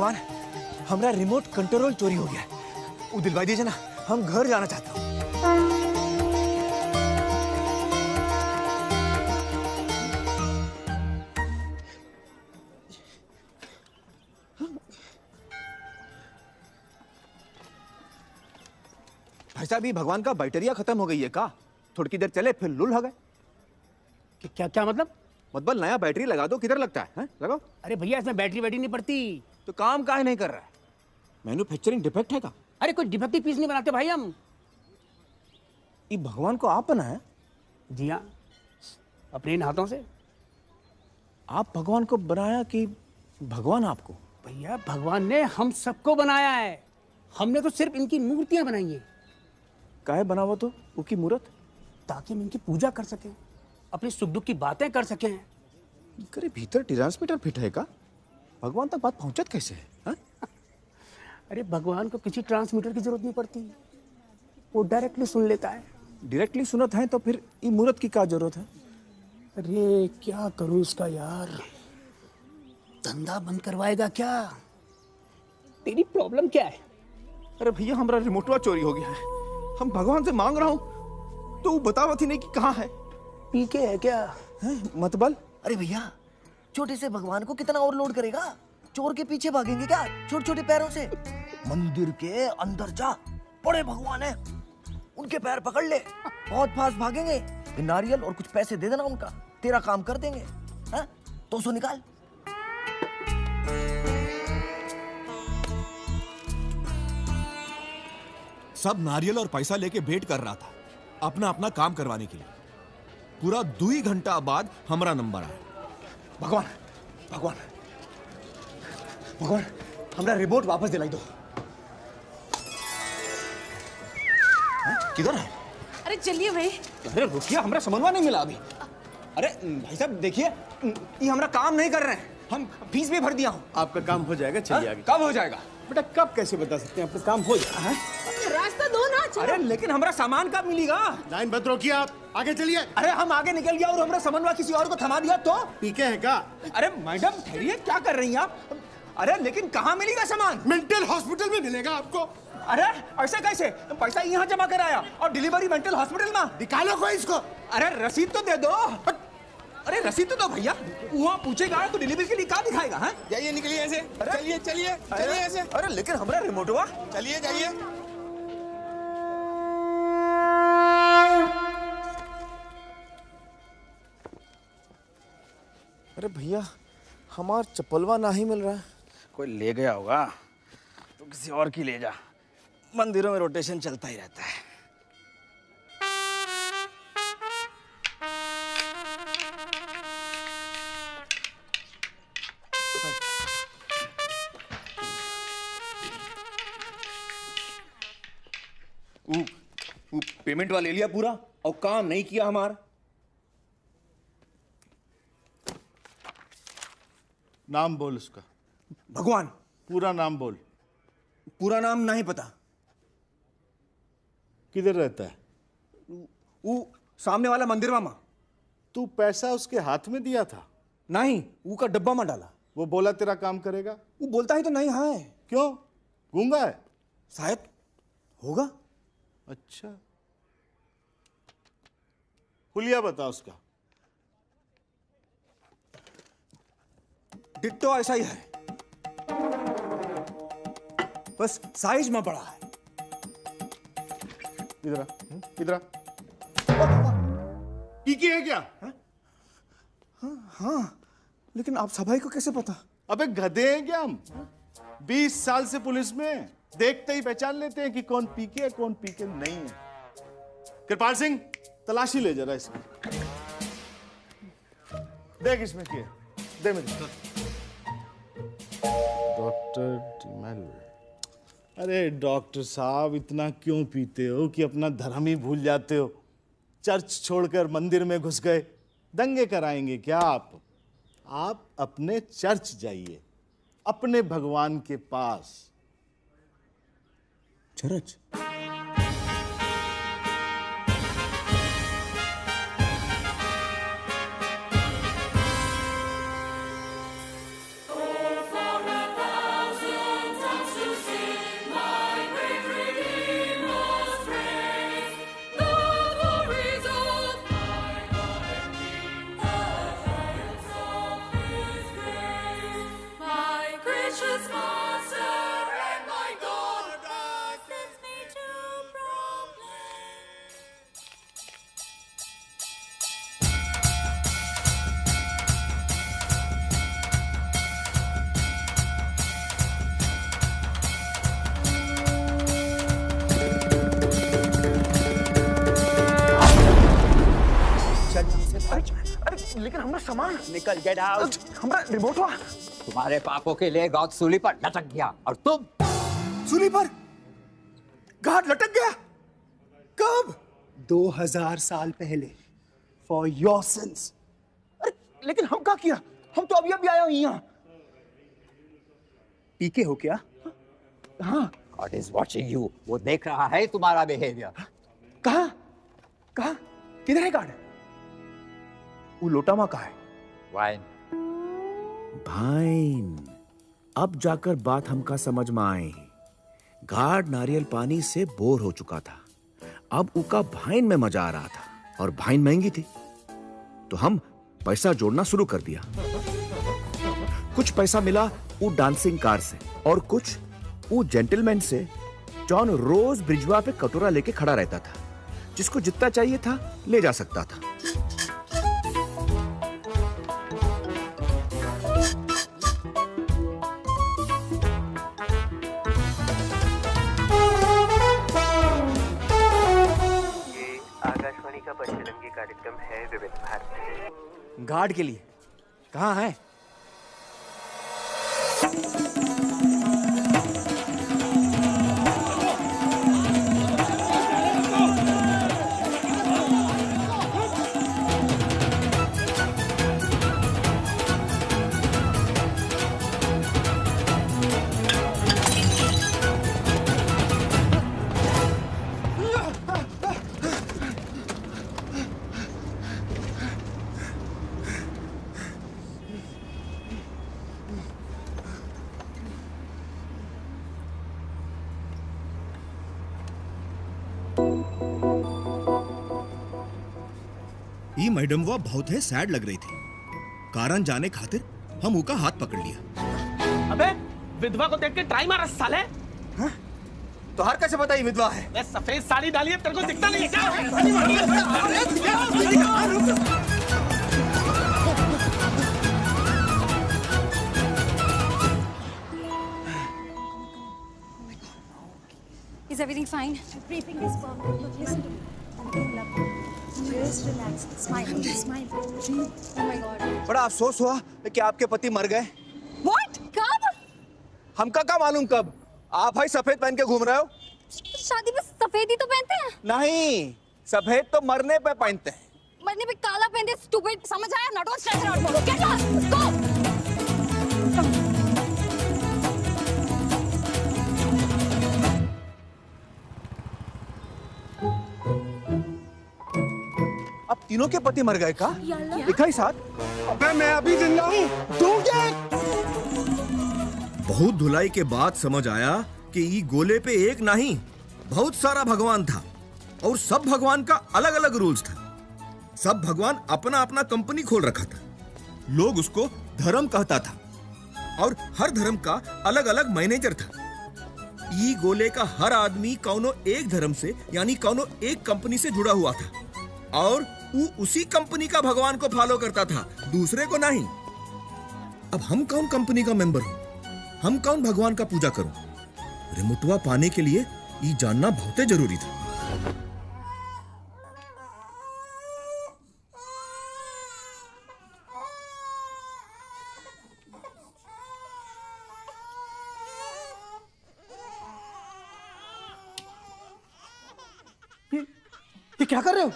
भगवान, हमारा remote control चोरी हो गया है। वो दिलवाई दीजिए ना, हम घर जाना चाहते हैं। भाई साहब, ये भगवान का बैटरिया खत्म हो गई है का? थोड़ी देर चले फिर लुल हो गए। क्या क्या मतलब? मतलब नया बैटरी लगा दो, किधर लगता है? लगाओ। अरे भैया, इसमें बैटरी नहीं पड़ती। तो काम काहे नहीं कर रहा है? मैन्युफैक्चरिंग डिफेक्ट है का? अरे कोई डिफेक्टिव पीस नहीं बनाते भाई हम। ये भगवान को आप बनाया? जी हाँ, अपने इन हाथों से। आप भगवान को बनाया कि भगवान आपको? भैया, भगवान ने हम सबको बनाया है। हमने तो सिर्फ इनकी मूर्तियां बनाई हैं। काहे बनावा तो उसकी मूर्त? ताकि हम इनकी पूजा कर सकें, अपने सुख दुख की बातें कर सकें। करे भीतर ट्रांसमीटर फिट है का? भगवान तक बात पहुंचत कैसे है? हा? अरे भगवान को किसी ट्रांसमीटर की जरूरत नहीं पड़ती, वो डायरेक्टली सुन लेता है। डायरेक्टली सुनत है तो फिर ये मूर्त की क्या जरूरत है? अरे क्या करूं इसका यार, धंधा बंद करवाएगा क्या? तेरी प्रॉब्लम क्या है? अरे भैया, हमारा रिमोटवा चोरी हो गया है। हम भगवान से मांग रहा हूँ तो वो बतावत ही नहीं कि कहाँ है। पीके है क्या? है मतबल? अरे भैया, छोटे से भगवान को कितना और लोड करेगा? चोर के पीछे भागेंगे क्या छोटे छोटे पैरों से? मंदिर के अंदर जा, बड़े भगवान है, उनके पैर पकड़ ले, बहुत फास्ट भागेंगे। नारियल और कुछ पैसे दे देना उनका, तेरा काम कर देंगे। हाँ, 200 निकाल। सब नारियल और पैसा लेके वेट कर रहा था अपना अपना काम करवाने के लिए। पूरा 2 घंटा बाद हमारा नंबर आया। भगवान, भगवान, भगवान, हमारा रिमोट वापस दिलाई दो। किधर है? अरे चलिए भाई। अरे रुकिए, हमारा समन्वय नहीं मिला अभी। अरे भाई साहब देखिए, ये हमारा काम नहीं कर रहे हैं। हम फीस भी भर दिया हूँ। आपका काम हो जाएगा, चलिए आगे। कब हो जाएगा? बेटा कब कैसे बता सकते हैं, आपका काम हो जाएगा। रास्ता दो ना, चलो। अरे लेकिन हमारा सामान कब मिलेगा? लाइन मत रोकिए, आप आगे चलिए। अरे हम आगे निकल गया और हमारा समन्वय किसी और को थमा दिया तो? पीके है क्या? अरे मैडम ठहरिए, क्या कर रही हैं आप? अरे लेकिन कहाँ मिलेगा सामान? मेंटल हॉस्पिटल में मिलेगा आपको। अरे ऐसे कैसे? पैसा यहाँ जमा कराया और डिलीवरी मेंटल हॉस्पिटल में? निकालो कोई इसको। अरे रसीद तो दे दो। अरे रसीद तो दो भैया। वहाँ पूछेगा तो डिलीवरी के लिए क्या दिखाएगा? हैं? जाइए, निकलिए ऐसे। चलिए चलिए चलिए ऐसे। अरे लेकिन हमारा रिमोट हुआ। चलिए जाइए। अरे भैया, हमार चप्पलवा नहीं मिल रहा है। कोई ले गया होगा तो किसी और की ले जा। मंदिरों में रोटेशन चलता ही रहता है। वो पेमेंट वाले लिया पूरा और काम नहीं किया हमारा। नाम बोल उसका। भगवान। पूरा नाम बोल। पूरा नाम नहीं पता। किधर रहता है? वो सामने वाला मंदिर मामा। तू पैसा उसके हाथ में दिया था? नहीं, वो का डब्बा में डाला। वो बोला तेरा काम करेगा? वो बोलता ही तो नहीं है। क्यों, गूंगा है? शायद होगा। अच्छा, हुलिया बता उसका। डिट्टो ऐसा ही है, बस साइज में बड़ा है। इधर आ, इधर आ। पीके है क्या? हाँ, लेकिन आप सभाई को कैसे पता? अबे गधे हैं क्या हम? 20 साल से पुलिस में, देखते ही पहचान लेते हैं कि कौन पीके है कौन पीके नहीं है। कृपाल सिंह, तलाशी ले जरा इसकी। देख इसमें क्या है, दे मुझे। Doctor DeMille. अरे डॉक्टर साहब, इतना क्यों पीते हो कि अपना धर्म ही भूल जाते हो? चर्च छोड़कर मंदिर में घुस गए। दंगे कराएंगे क्या आप? आप अपने चर्च जाइए, अपने भगवान के पास। Church? precious monster and my God sends me to problems. अरे लेकिन हमारा सामान निकल गेट आउट, हमारा रिमोट हुआ। तुम्हारे पापों के लिए गॉड सूली पर लटक गया और तुम सूली पर गार्ड लटक गया। कब? 2000 साल पहले। For your sins. अरे लेकिन हम क्या किया? हम तो अभी अभी आए हैं यहाँ। पीके हो क्या? हाँ। गॉड इज वॉचिंग यू, वो देख रहा है तुम्हारा बिहेवियर। कहाँ? कहाँ? किधर है गार्ड? वो लोटामा कहाँ है? वाइन। भाइन, अब जाकर बात हमका समझ में आई। गार्ड नारियल पानी से बोर हो चुका था, अब उका भाइन में मजा आ रहा था और भाइन महंगी थी, तो हम पैसा जोड़ना शुरू कर दिया। कुछ पैसा मिला वो डांसिंग कार से और कुछ वो जेंटलमैन से जॉन रोज ब्रिजवा पे कटोरा लेके खड़ा रहता था, जिसको जितना चाहिए था ले जा सकता था। आकाशवाणी का पश्चिरंगी कार्यक्रम है विविध भारती। गार्ड के लिए कहाँ है? ये मैडम वो बहुत है सैड लग रही थी। कारण जाने खातिर हम उका हाथ पकड़ लिया। अबे विधवा को देख के ट्राई मारा साले। तो हर कैसे पता ये विधवा है? मैं सफेद साड़ी डाली है, तेरे को दिखता नहीं है क्या? Is everything fine? Everything is perfect. Look, listen to me. Just relax. Smile. Smile. Oh my God. बड़ा अफसोस हुआ कि आपके पति मर गए। What? कब? हमका क्या मालूम कब? आप भाई सफेद पहन के घूम रहे हो? शादी में सफेद ही तो पहनते हैं। नहीं, सफेद तो मरने पे पहनते हैं। मरने पे काला पहनते हैं। Stupid. समझ आया? Not one stress out mode. Get lost. Go. अब तीनों के पति मर गए का? दिखा ही साथ? अबे मैं अभी जिंदा हूँ। बहुत धुलाई के बाद समझ आया कि ये गोले पे एक नहीं बहुत सारा भगवान था और सब भगवान का अलग अलग रूल्स था। सब भगवान अपना अपना कंपनी खोल रखा था। लोग उसको धर्म कहता था और हर धर्म का अलग अलग मैनेजर था। ये गोले का हर आदमी कौनो एक धर्म से यानी कौनो एक कंपनी से जुड़ा हुआ था और वो उसी कंपनी का भगवान को फॉलो करता था, दूसरे को नहीं। अब हम कौन कंपनी का मेंबर हूं? हम कौन भगवान का पूजा करूं? रिमोटवा पाने के लिए ये जानना बहुत जरूरी था। ये क्या कर रहे हो?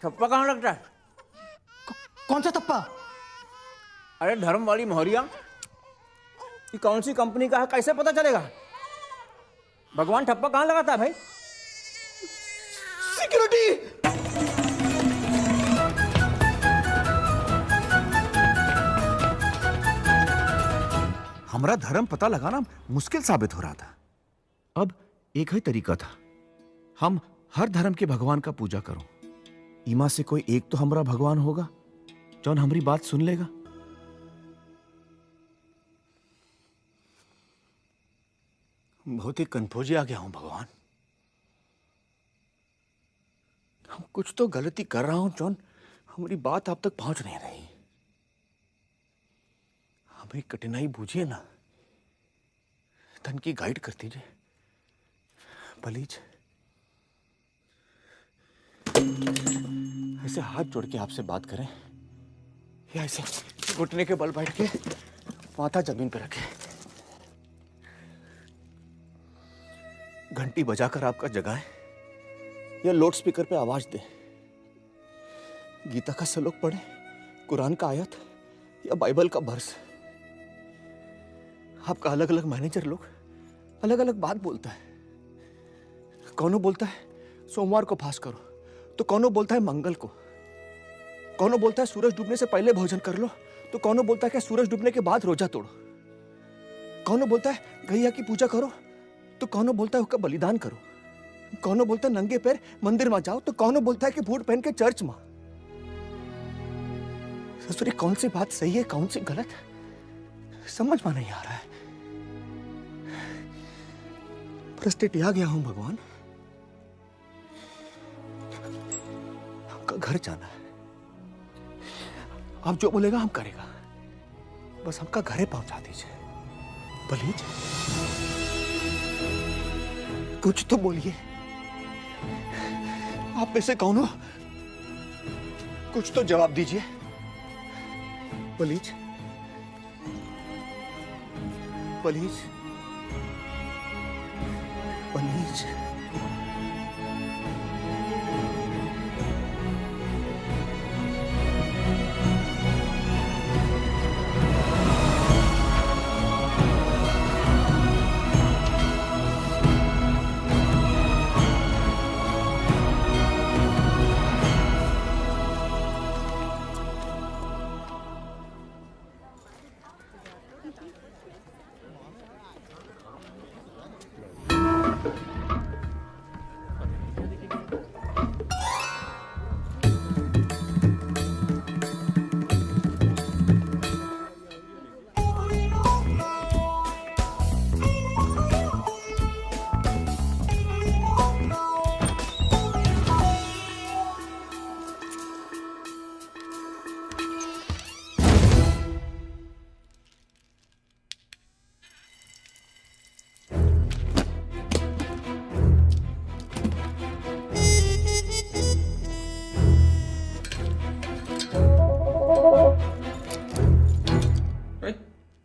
थप्पा कहाँ लगता है? कौन सा थप्पा? अरे धर्म वाली मोहरिया, ये कौन सी कंपनी का है कैसे पता चलेगा? भगवान ठप्पा कहाँ लगाता है भाई? सिक्योरिटी! हमारा धर्म पता लगाना मुश्किल साबित हो रहा था। अब एक ही तरीका था, हम हर धर्म के भगवान का पूजा करो। इमा से कोई एक तो हमारा भगवान होगा जौन हमारी बात सुन लेगा। बहुत ही कंफ्यूज आ गया हूं भगवान। हम कुछ तो गलती कर रहा हूं जॉन, हमारी बात आप तक पहुंच नहीं रही। हमें कठिनाई बूझिए ना, धन की गाइड कर दीजिए प्लीज। ऐसे हाथ जोड़ के आपसे बात करें या ऐसे घुटने के बल बैठ के माथा जमीन पे रखे, घंटी बजाकर आपका जगाए या लाउड स्पीकर पे आवाज दे, गीता का श्लोक पढ़े, कुरान का आयत या बाइबल का वर्स। आपका अलग अलग मैनेजर लोग अलग अलग बात बोलता है। कौनो बोलता है सोमवार को फास्ट करो, तो कौनो बोलता है मंगल को, कौनो बोलता है सूरज डूबने से पहले भोजन कर लो, तो कौनो बोलता है कि सूरज डूबने के बाद रोजा तोड़ो, कौनो बोलता है गैया की पूजा करो, तो कौनो बोलता है उसका बलिदान करो, कौनो बोलता है नंगे पैर मंदिर में जाओ, तो कौनो बोलता है कि बूट पहन के चर्च में। ससुरी कौन सी बात सही है कौन सी गलत समझ में नहीं आ रहा है। फ्रस्ट्रेट आ गया हूं भगवान। हमका घर जाना है, आप जो बोलेगा हम करेगा, बस हमका घरे पहुंचा दीजिए प्लीज। कुछ तो बोलिए, आप में से कौन हो, कुछ तो जवाब दीजिए प्लीज प्लीज प्लीज।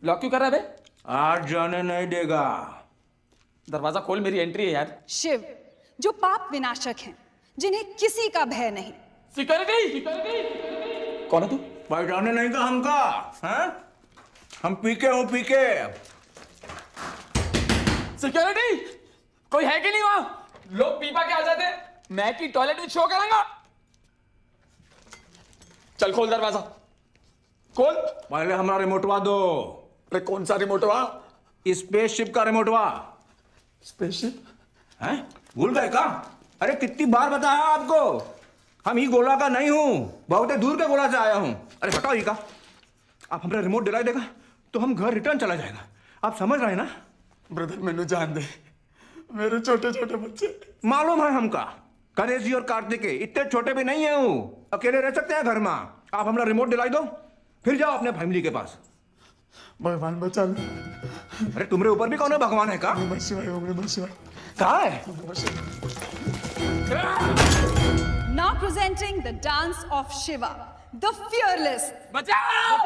लॉक क्यों कर रहा है बे? आज जाने नहीं देगा। दरवाजा खोल, मेरी एंट्री है यार। शिव जो पाप विनाशक हैं, जिन्हें किसी का भय नहीं। सिक्योरिटी! कौन है तू? भाई जाने नहीं का हमका, हैं? हम पीके हो पीके। सिक्योरिटी! कोई है कि नहीं वहां? लोग पीपा के आ जाते हैं, मैं की टॉयलेट में शो करूंगा। चल खोल दरवाजा, खोल। पहले हमारा रिमोटवा दो। अरे कौन सा रिमोटवा? स्पेसशिप का रिमोटवा। स्पेसशिप? हैं? भूल गए का? अरे कितनी बार बताया आपको, हम ही गोला का नहीं हूं, बहुत दूर के गोला से आया हूं। अरे बताओ ही का, आप हमारा रिमोट दिला देगा तो हम घर रिटर्न चला जाएगा। आप समझ रहे हैं ना? ब्रदर मैंने जान दे, मेरे छोटे छोटे बच्चे। मालूम है हमका, गणेश जी और कार्तिक इतने छोटे भी नहीं है, वो अकेले रह सकते हैं घर में। आप हमारा रिमोट दिलाई दो, फिर जाओ अपने फैमिली के पास। भगवान बचा ले। अरे तुम्हारे ऊपर भी कौन है भगवान है का? कहाँ है? Now presenting the dance of Shiva, the fearless. बचाओ!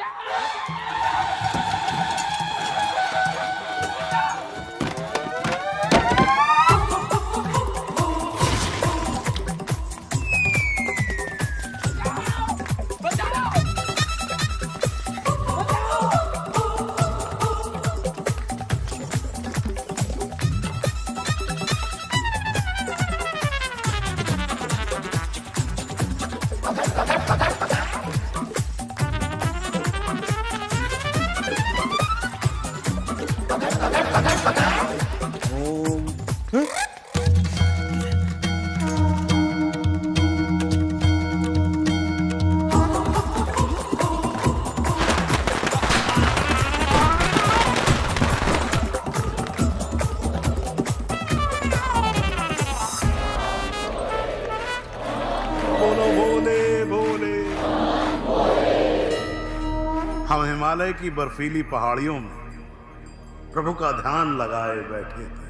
हिमालय की बर्फीली पहाड़ियों में प्रभु का ध्यान लगाए बैठे थे,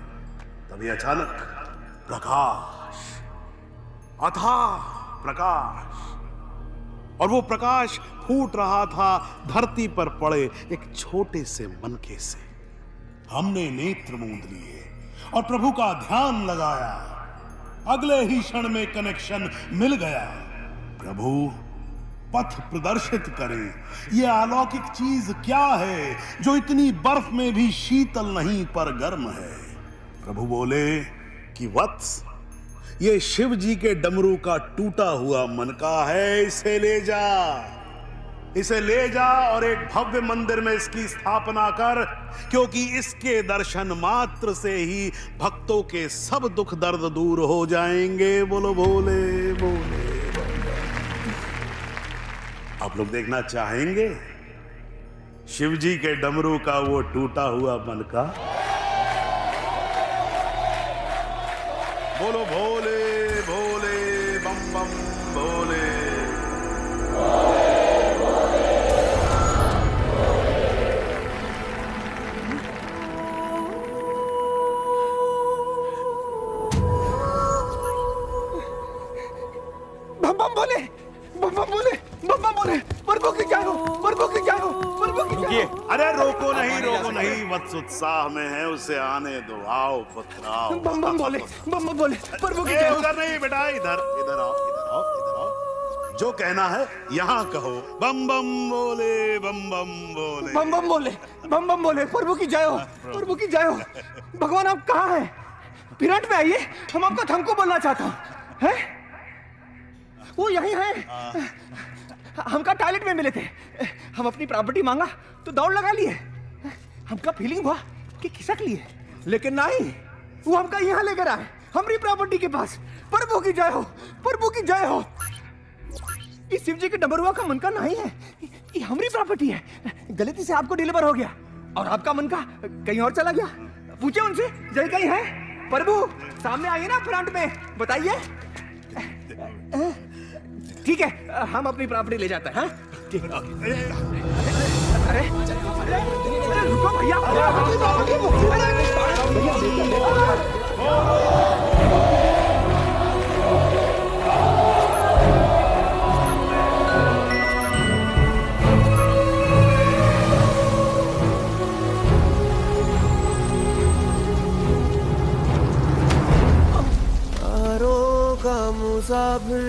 तभी अचानक प्रकाश, अथाह प्रकाश, और वो प्रकाश फूट रहा था धरती पर पड़े एक छोटे से मनके से। हमने नेत्र मूंद लिए और प्रभु का ध्यान लगाया। अगले ही क्षण में कनेक्शन मिल गया। प्रभु पथ प्रदर्शित करें। ये अलौकिक चीज क्या है जो इतनी बर्फ में भी शीतल नहीं पर गर्म है? प्रभु बोले कि वत्स, ये शिव जी के डमरू का टूटा हुआ मनका है, इसे ले जा, इसे ले जा और एक भव्य मंदिर में इसकी स्थापना कर, क्योंकि इसके दर्शन मात्र से ही भक्तों के सब दुख दर्द दूर हो जाएंगे। बोलो भोले भोले। आप लोग देखना चाहेंगे शिव जी के डमरू का वो टूटा हुआ मनका? बोलो भोले भोले बम बम भोले। बम बम बोले, बम बम बोले, बम बम बोले। प्रभु की जय हो, प्रभु की जय हो, प्रभु की जय हो। अरे रोको नहीं, वत्स उत्साह में है, उसे आने दो। आओ पुत्र आओ। बम बम बोले, बम बम बोले, प्रभु की जय हो। उधर नहीं बेटा, इधर इधर आओ, इधर आओ, इधर आओ। जो कहना है यहाँ कहो। बम बम बोले, बम बम बोले, बम बम बोले, बम बम बोले। प्रभु की जय हो, प्रभु की जय हो। भगवान आप कहाँ हैं? पिरामिड में आइए, हम आपका थमको बोलना चाहता हूँ। हैं? वो यही है। हमका टॉयलेट में मिले थे, हम अपनी प्रॉपर्टी मांगा तो दौड़ लगा लिए। हमका फीलिंग हुआ कि खिसक लिए, लेकिन नहीं, वो हमका यहाँ लेकर आए, हमारी प्रॉपर्टी के पास। प्रभु की जय हो, प्रभु की जय हो। इस शिव जी के डमरुआ का मनका नहीं है, ये हमारी प्रॉपर्टी है। गलती से आपको डिलीवर हो गया और आपका मनका कहीं और चला गया। पूछे उनसे जय कहीं है? प्रभु सामने आइए ना फ्रंट में, बताइए। ठीक है, हम अपनी प्रॉपर्टी ले जाते हैं। ठीक है। अरे रुको भैया, का मुसाफिर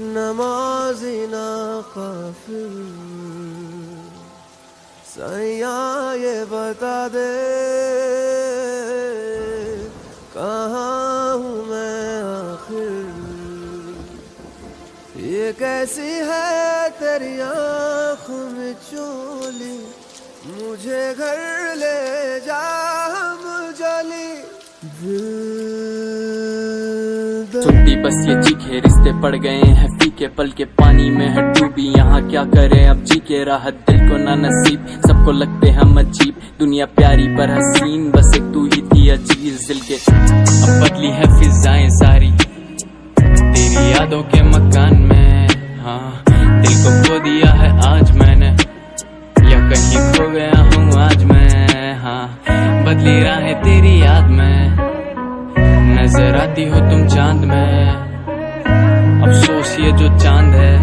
नमाज़ी ना काफिर, सैया ये बता दे कहाँ हूँ मैं आखिर? ये कैसी है तेरी आँखों में चोली, मुझे घर ले जा मुझली। सुनती बस ये चीखे, रिश्ते पड़ गए हैं फीके, पल के पानी में है डूबी, यहाँ क्या करे अब जी के। राहत दिल को ना नसीब, सबको लगते हम अजीब, दुनिया प्यारी पर हसीन, बस एक तू ही थी अजीज दिल के। अब बदली है फिजाएं सारी तेरी यादों के मकान में, हाँ दिल को खो दिया है आज मैंने, या कहीं खो गया हूँ आज मैं। हाँ बदली राहें तेरी याद में, नजर आती हो तुम चांद में। अफसोस ये जो चांद है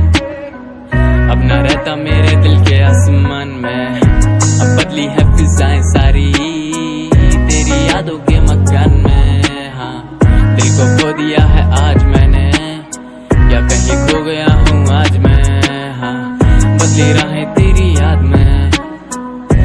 अब न रहता मेरे दिल के आसमान में। अब बदली है फिजाएं सारी तेरी यादों के मकान में, हाँ दिल को खो दिया है आज मैंने, या कहीं खो गया हूँ आज मैं। हाँ बदली राहें